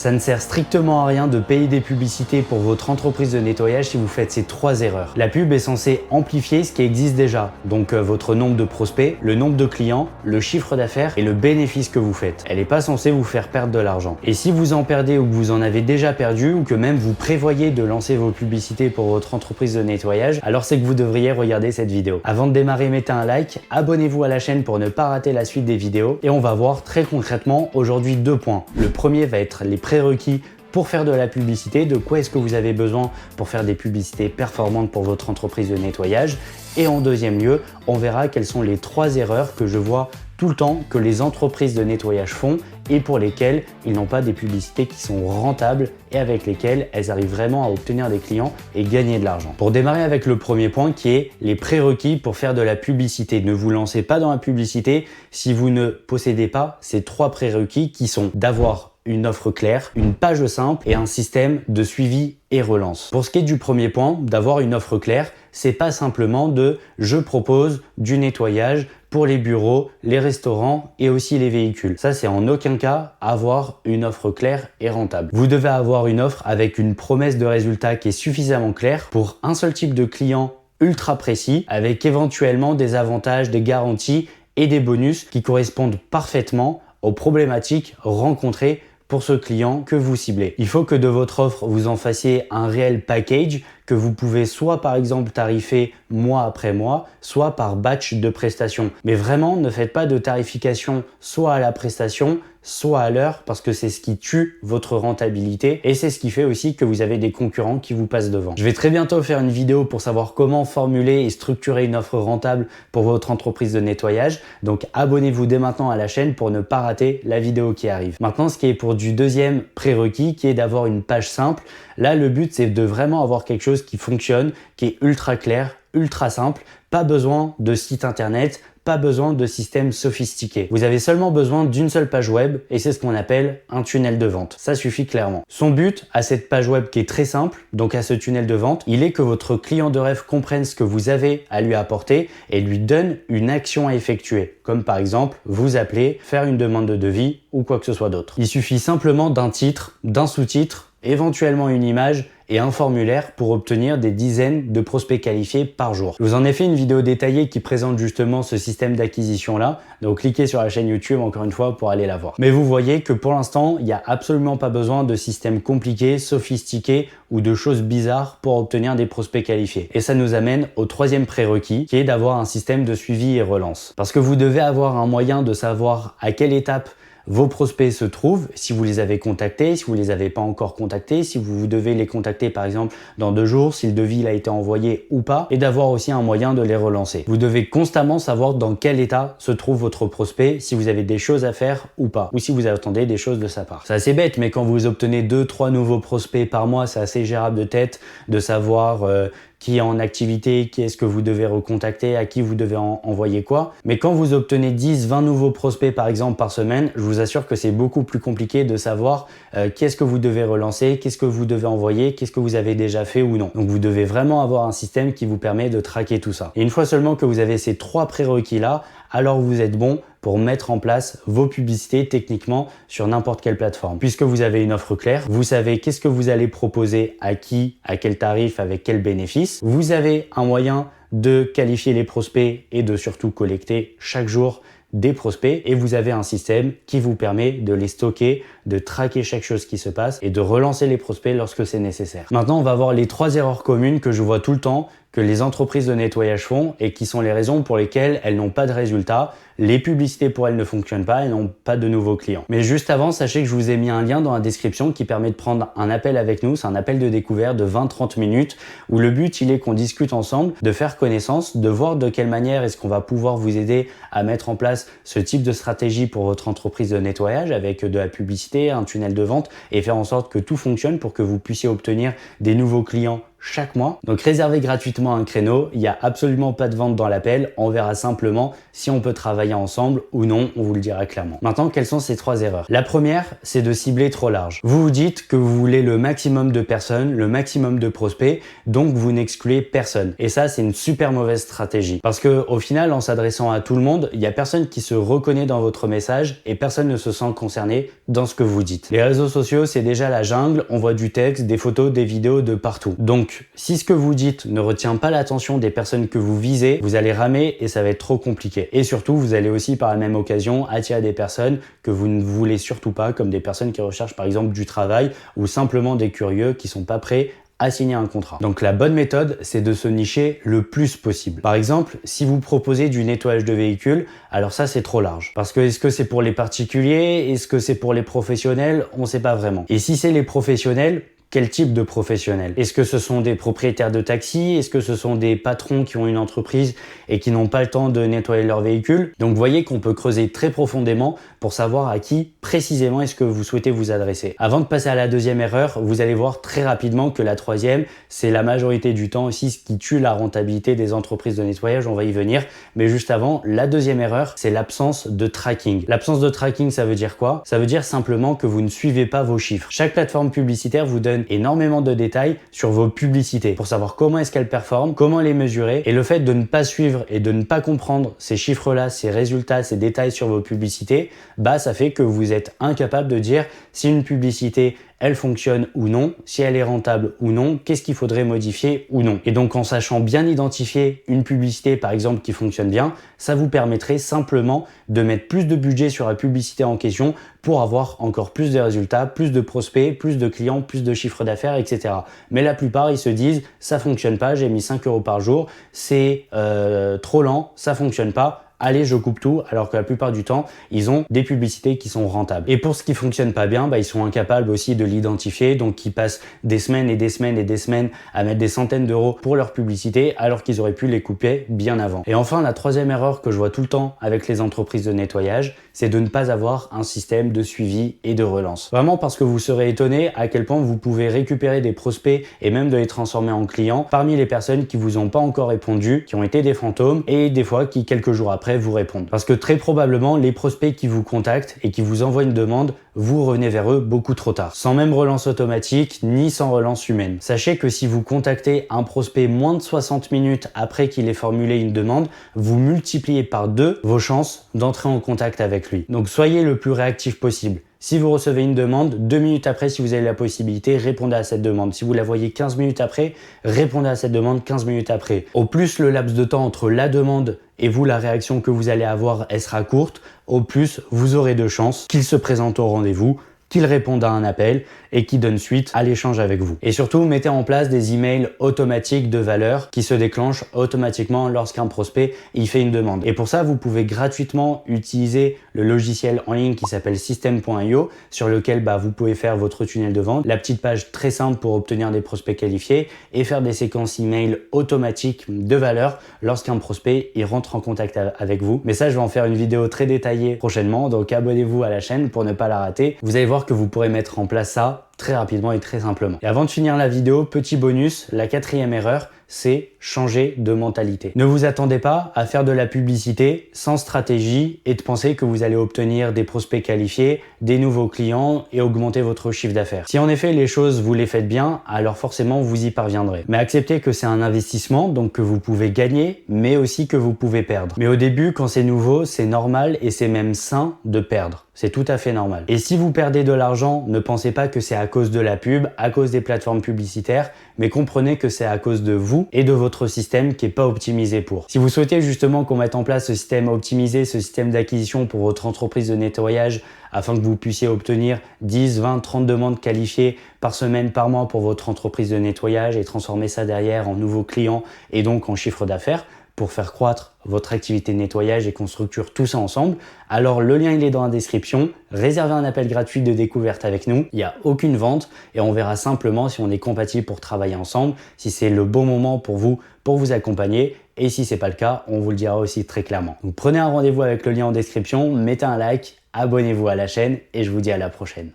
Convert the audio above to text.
Ça ne sert strictement à rien de payer des publicités pour votre entreprise de nettoyage si vous faites ces 3 erreurs. La pub est censée amplifier ce qui existe déjà, donc votre nombre de prospects, le nombre de clients, le chiffre d'affaires et le bénéfice que vous faites. Elle n'est pas censée vous faire perdre de l'argent. Et si vous en perdez ou que vous en avez déjà perdu ou que même vous prévoyez de lancer vos publicités pour votre entreprise de nettoyage, alors c'est que vous devriez regarder cette vidéo. Avant de démarrer, mettez un like, abonnez-vous à la chaîne pour ne pas rater la suite des vidéos et on va voir très concrètement aujourd'hui 2 points. Le premier va être les prérequis pour faire de la publicité, de quoi est-ce que vous avez besoin pour faire des publicités performantes pour votre entreprise de nettoyage. Et en deuxième lieu, on verra quelles sont les 3 erreurs que je vois tout le temps que les entreprises de nettoyage font et pour lesquelles ils n'ont pas des publicités qui sont rentables et avec lesquelles elles arrivent vraiment à obtenir des clients et gagner de l'argent. Pour démarrer avec le premier point qui est les prérequis pour faire de la publicité. Ne vous lancez pas dans la publicité si vous ne possédez pas ces 3 prérequis qui sont d'avoir une offre claire, une page simple et un système de suivi et relance. Pour ce qui est du premier point, d'avoir une offre claire, c'est pas simplement de je propose du nettoyage pour les bureaux, les restaurants et aussi les véhicules. Ça, c'est en aucun cas avoir une offre claire et rentable. Vous devez avoir une offre avec une promesse de résultat qui est suffisamment claire pour un seul type de client ultra précis avec éventuellement des avantages, des garanties et des bonus qui correspondent parfaitement aux problématiques rencontrées pour ce client que vous ciblez. Il faut que de votre offre, vous en fassiez un réel package que vous pouvez soit par exemple tarifer mois après mois, soit par batch de prestations. Mais vraiment, ne faites pas de tarification soit à la prestation, soit à l'heure parce que c'est ce qui tue votre rentabilité et c'est ce qui fait aussi que vous avez des concurrents qui vous passent devant. Je vais très bientôt faire une vidéo pour savoir comment formuler et structurer une offre rentable pour votre entreprise de nettoyage. Donc abonnez-vous dès maintenant à la chaîne pour ne pas rater la vidéo qui arrive. Maintenant, ce qui est pour du deuxième prérequis qui est d'avoir une page simple. Là, le but, c'est de vraiment avoir quelque chose qui fonctionne, qui est ultra clair, ultra simple. Pas besoin de site internet, pas besoin de système sophistiqué. Vous avez seulement besoin d'une seule page web et c'est ce qu'on appelle un tunnel de vente. Ça suffit clairement. Son but à cette page web qui est très simple, donc à ce tunnel de vente, il est que votre client de rêve comprenne ce que vous avez à lui apporter et lui donne une action à effectuer. Comme par exemple, vous appeler, faire une demande de devis ou quoi que ce soit d'autre. Il suffit simplement d'un titre, d'un sous-titre, éventuellement une image et un formulaire pour obtenir des dizaines de prospects qualifiés par jour. Je vous en ai fait une vidéo détaillée qui présente justement ce système d'acquisition là, donc cliquez sur la chaîne YouTube encore une fois pour aller la voir. Mais vous voyez que pour l'instant, il n'y a absolument pas besoin de système compliqué, sophistiqué ou de choses bizarres pour obtenir des prospects qualifiés. Et ça nous amène au troisième prérequis qui est d'avoir un système de suivi et relance. Parce que vous devez avoir un moyen de savoir à quelle étape vos prospects se trouvent, si vous les avez contactés, si vous les avez pas encore contactés, si vous devez les contacter par exemple dans 2 jours, si le devis a été envoyé ou pas, et d'avoir aussi un moyen de les relancer. Vous devez constamment savoir dans quel état se trouve votre prospect, si vous avez des choses à faire ou pas, ou si vous attendez des choses de sa part. C'est assez bête, mais quand vous obtenez 2-3 nouveaux prospects par mois, c'est assez gérable de tête de savoir qui est en activité, qui est-ce que vous devez recontacter, à qui vous devez envoyer quoi. Mais quand vous obtenez 10-20 nouveaux prospects par exemple par semaine, je vous assure que c'est beaucoup plus compliqué de savoir qu'est-ce que vous devez relancer, qu'est-ce que vous devez envoyer, qu'est-ce que vous avez déjà fait ou non. Donc vous devez vraiment avoir un système qui vous permet de traquer tout ça. Et une fois seulement que vous avez ces 3 prérequis là, alors vous êtes bon pour mettre en place vos publicités techniquement sur n'importe quelle plateforme. Puisque vous avez une offre claire, vous savez qu'est-ce que vous allez proposer à qui, à quel tarif, avec quel bénéfice. Vous avez un moyen de qualifier les prospects et de surtout collecter chaque jour des prospects et vous avez un système qui vous permet de les stocker, de traquer chaque chose qui se passe et de relancer les prospects lorsque c'est nécessaire. Maintenant, on va voir les 3 erreurs communes que je vois tout le temps que les entreprises de nettoyage font et qui sont les raisons pour lesquelles elles n'ont pas de résultats. Les publicités pour elles ne fonctionnent pas, elles n'ont pas de nouveaux clients. Mais juste avant, sachez que je vous ai mis un lien dans la description qui permet de prendre un appel avec nous. C'est un appel de découverte de 20-30 minutes où le but, il est qu'on discute ensemble, de faire connaissance, de voir de quelle manière est-ce qu'on va pouvoir vous aider à mettre en place ce type de stratégie pour votre entreprise de nettoyage avec de la publicité, un tunnel de vente et faire en sorte que tout fonctionne pour que vous puissiez obtenir des nouveaux clients chaque mois. Donc réservez gratuitement un créneau, il n'y a absolument pas de vente dans l'appel, on verra simplement si on peut travailler ensemble ou non, on vous le dira clairement. Maintenant, quelles sont ces 3 erreurs? La première, c'est de cibler trop large. Vous vous dites que vous voulez le maximum de personnes, le maximum de prospects, donc vous n'excluez personne. Et ça, c'est une super mauvaise stratégie. Parce que au final, en s'adressant à tout le monde, il n'y a personne qui se reconnaît dans votre message et personne ne se sent concerné dans ce que vous dites. Les réseaux sociaux, c'est déjà la jungle, on voit du texte, des photos, des vidéos de partout. Donc, si ce que vous dites ne retient pas l'attention des personnes que vous visez, vous allez ramer et ça va être trop compliqué. Et surtout, vous allez aussi par la même occasion attirer des personnes que vous ne voulez surtout pas, comme des personnes qui recherchent par exemple du travail ou simplement des curieux qui sont pas prêts à signer un contrat. Donc la bonne méthode, c'est de se nicher le plus possible. Par exemple, si vous proposez du nettoyage de véhicules, alors ça c'est trop large. Parce que est-ce que c'est pour les particuliers? Est-ce que c'est pour les professionnels? On ne sait pas vraiment. Et si c'est les professionnels, quel type de professionnels? Est-ce que ce sont des propriétaires de taxis? Est-ce que ce sont des patrons qui ont une entreprise et qui n'ont pas le temps de nettoyer leur véhicule? Donc vous voyez qu'on peut creuser très profondément pour savoir à qui précisément est-ce que vous souhaitez vous adresser. Avant de passer à la deuxième erreur, vous allez voir très rapidement que la troisième, c'est la majorité du temps aussi ce qui tue la rentabilité des entreprises de nettoyage, on va y venir. Mais juste avant, la deuxième erreur, c'est l'absence de tracking. L'absence de tracking, ça veut dire quoi? Ça veut dire simplement que vous ne suivez pas vos chiffres. Chaque plateforme publicitaire vous donne énormément de détails sur vos publicités pour savoir comment est-ce qu'elles performent, comment les mesurer, et le fait de ne pas suivre et de ne pas comprendre ces chiffres-là, ces résultats, ces détails sur vos publicités, bah ça fait que vous êtes incapable de dire si une publicité elle fonctionne ou non, si elle est rentable ou non, qu'est-ce qu'il faudrait modifier ou non. Et donc en sachant bien identifier une publicité par exemple qui fonctionne bien, ça vous permettrait simplement de mettre plus de budget sur la publicité en question pour avoir encore plus de résultats, plus de prospects, plus de clients, plus de chiffre d'affaires, etc. Mais la plupart ils se disent ça fonctionne pas, j'ai mis 5 € par jour, c'est trop lent, ça fonctionne pas. Allez, je coupe tout, alors que la plupart du temps, ils ont des publicités qui sont rentables. Et pour ce qui fonctionne pas bien, bah, ils sont incapables aussi de l'identifier, donc ils passent des semaines et des semaines et des semaines à mettre des centaines d'euros pour leur publicité, alors qu'ils auraient pu les couper bien avant. Et enfin, la troisième erreur que je vois tout le temps avec les entreprises de nettoyage, c'est de ne pas avoir un système de suivi et de relance. Vraiment parce que vous serez étonné à quel point vous pouvez récupérer des prospects et même de les transformer en clients parmi les personnes qui vous ont pas encore répondu, qui ont été des fantômes et des fois qui quelques jours après vous répondent. Parce que très probablement, les prospects qui vous contactent et qui vous envoient une demande, vous revenez vers eux beaucoup trop tard, sans même relance automatique ni sans relance humaine. Sachez que si vous contactez un prospect moins de 60 minutes après qu'il ait formulé une demande, vous multipliez par 2 vos chances d'entrer en contact avec lui. Donc soyez le plus réactif possible. Si vous recevez une demande, 2 minutes après, si vous avez la possibilité, répondez à cette demande. Si vous la voyez 15 minutes après, répondez à cette demande 15 minutes après. Au plus le laps de temps entre la demande et vous, la réaction que vous allez avoir, elle sera courte, au plus vous aurez de chances qu'il se présente au rendez-vous, qu'il réponde à un appel et qui donne suite à l'échange avec vous. Et surtout, mettez en place des emails automatiques de valeur qui se déclenchent automatiquement lorsqu'un prospect y fait une demande. Et pour ça, vous pouvez gratuitement utiliser le logiciel en ligne qui s'appelle System.io sur lequel vous pouvez faire votre tunnel de vente, la petite page très simple pour obtenir des prospects qualifiés et faire des séquences email automatiques de valeur lorsqu'un prospect il rentre en contact avec vous. Mais ça, je vais en faire une vidéo très détaillée prochainement, donc abonnez-vous à la chaîne pour ne pas la rater. Vous allez voir que vous pourrez mettre en place ça très rapidement et très simplement. Et avant de finir la vidéo, petit bonus, la quatrième erreur, c'est changer de mentalité. Ne vous attendez pas à faire de la publicité sans stratégie et de penser que vous allez obtenir des prospects qualifiés, des nouveaux clients et augmenter votre chiffre d'affaires. Si en effet les choses vous les faites bien, alors forcément vous y parviendrez. Mais acceptez que c'est un investissement, donc que vous pouvez gagner, mais aussi que vous pouvez perdre. Mais au début, quand c'est nouveau, c'est normal et c'est même sain de perdre. C'est tout à fait normal. Et si vous perdez de l'argent, ne pensez pas que c'est à cause de la pub, à cause des plateformes publicitaires, mais comprenez que c'est à cause de vous et de votre système qui n'est pas optimisé pour. Si vous souhaitez justement qu'on mette en place ce système optimisé, ce système d'acquisition pour votre entreprise de nettoyage, afin que vous puissiez obtenir 10, 20, 30 demandes qualifiées par semaine, par mois pour votre entreprise de nettoyage et transformer ça derrière en nouveaux clients et donc en chiffre d'affaires, pour faire croître votre activité de nettoyage et qu'on structure tout ça ensemble, alors le lien il est dans la description. Réservez un appel gratuit de découverte avec nous, il n'y a aucune vente et on verra simplement si on est compatible pour travailler ensemble, si c'est le bon moment pour vous accompagner, et si c'est pas le cas, on vous le dira aussi très clairement. Donc prenez un rendez-vous avec le lien en description, mettez un like, abonnez-vous à la chaîne et je vous dis à la prochaine.